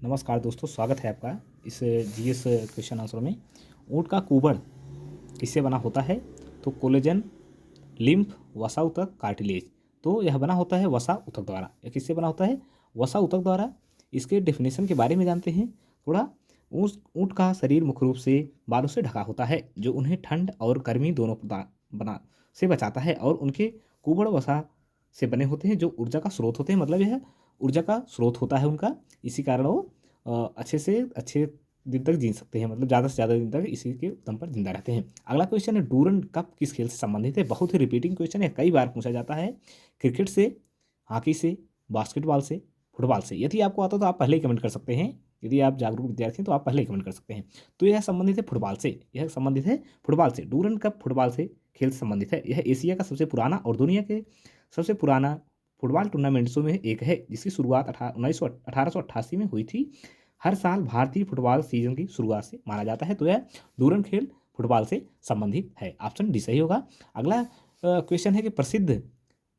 नमस्कार दोस्तों, स्वागत है आपका इस जीएस क्वेश्चन आंसर में। ऊँट का कुबड़ किससे बना होता है? तो कोलेजन, लिम्फ, वसा ऊतक, कार्टिलेज। तो यह बना होता है वसा ऊतक द्वारा। यह किससे बना होता है? वसा ऊतक द्वारा। इसके डेफिनेशन के बारे में जानते हैं थोड़ा। ऊँट का शरीर मुख्य रूप से बालों से ढका होता है, जो उन्हें ठंड और गर्मी दोनों बना से बचाता है, और उनके कुबड़ वसा से बने होते हैं, जो ऊर्जा का स्रोत होते हैं। मतलब यह ऊर्जा का स्रोत होता है उनका। इसी कारण वो अच्छे से अच्छे दिन तक जी सकते हैं, मतलब ज़्यादा से ज़्यादा दिन तक इसी के दम पर जिंदा रहते हैं। अगला क्वेश्चन है, डूरन कप किस खेल से संबंधित है? बहुत ही रिपीटिंग क्वेश्चन है, कई बार पूछा जाता है। क्रिकेट से, हॉकी से, बास्केटबॉल से, फुटबॉल से। यदि आपको आता तो आप पहले ही कमेंट कर सकते हैं। यदि आप जागरूक विद्यार्थी हैं तो आप पहले ही कमेंट कर सकते हैं। तो यह संबंधित है फुटबॉल से। यह संबंधित है फुटबॉल से। डूरन कप फुटबॉल से खेल से संबंधित है। यह एशिया का सबसे पुराना और दुनिया के सबसे पुराना फुटबॉल टूर्नामेंट्सों में एक है, जिसकी शुरुआत 1888 में हुई थी। हर साल भारतीय फुटबॉल सीजन की शुरुआत से माना जाता है। तो यह डूरन खेल फुटबॉल से संबंधित है। ऑप्शन डी सही होगा। अगला क्वेश्चन है कि प्रसिद्ध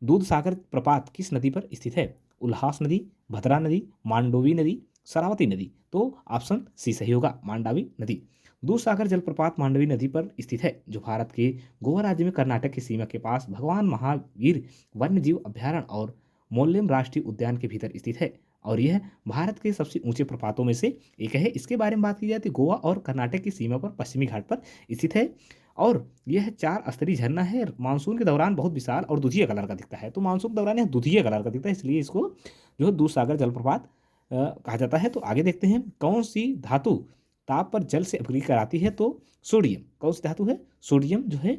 दूध सागर प्रपात किस नदी पर स्थित है? उल्हास नदी, भद्रा नदी, मांडोवी नदी, शरावती नदी। तो ऑप्शन सी सही होगा, मांडावी नदी। दूध सागर जलप्रपात मांडवी नदी पर स्थित है, जो भारत के गोवा राज्य में कर्नाटक की सीमा के पास भगवान महावीर वन्य जीव अभ्यारण्य और मोल्लेम राष्ट्रीय उद्यान के भीतर स्थित है, और यह भारत के सबसे ऊंचे प्रपातों में से एक है। इसके बारे में बात की जाए तो गोवा और कर्नाटक की सीमा पर पश्चिमी घाट पर स्थित है, और यह 4 स्तरीय झरना है। मानसून के दौरान बहुत विशाल और दुधिया कलर का दिखता है। तो मानसून के दौरान यह दुधिया कलर का दिखता है, इसलिए इसको जो है दूध सागर जलप्रपात कहा जाता है। तो आगे देखते हैं, कौन सी धातु ताप पर जल से अपघ्रित कराती है? तो सोडियम। कौन सी धातु है? सोडियम जो है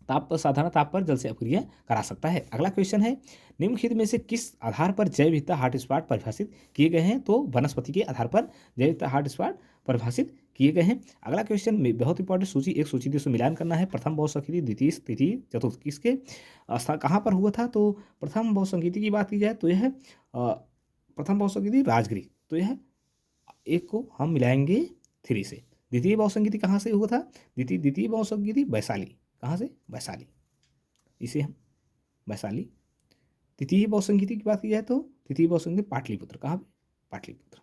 ताप पर, साधारण ताप पर जल से अपक्रिया करा सकता है। अगला क्वेश्चन है, निम्नलिखित में से किस आधार पर जैव विविधता हॉटस्पॉट परिभाषित किए गए हैं? तो वनस्पति के आधार पर जैव विविधता हॉटस्पॉट परिभाषित किए गए हैं। अगला क्वेश्चन में बहुत इंपॉर्टेंट, सूची एक सूची से मिलान करना है। प्रथम बहुसंख्यिकी, द्वितीय, तृतीय, चतुर्थ किसके कहाँ पर हुआ था? तो प्रथम बहुसंख्यिकी की बात की जाए तो यह प्रथम बहुसंख्यिकी राजगिरी। तो यह एक को हम मिलाएंगे 3 से। द्वितीय बहुसंख्यिकी कहाँ से हुआ था? द्वितीय बहुसंख्यिकी वैशाली। कहाँ से? वैशाली। इसे हम वैशाली। तृतीय बहुसंख्यिकी की बात की जाए तो तृतीय बहुसंख्यिकी पाटलिपुत्र। कहाँ पे? पाटलिपुत्र।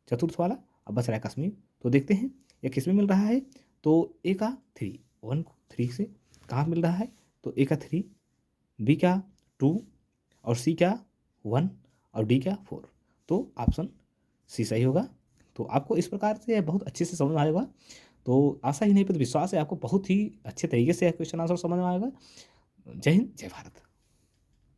चतुर्थ वाला अब बच रहा है कश्मीर। तो देखते हैं ये किस में मिल रहा है। तो ए का 3, 1 3 से कहाँ मिल रहा है? तो ए का 3, बी का 2, और सी का 1, और डी का 4। तो ऑप्शन सी सही होगा। तो आपको इस प्रकार से बहुत अच्छे से समझ में आएगा। तो आशा ही नहीं पर विश्वास है आपको बहुत ही अच्छे तरीके से क्वेश्चन आंसर समझ में आएगा। जय हिंद, जय भारत।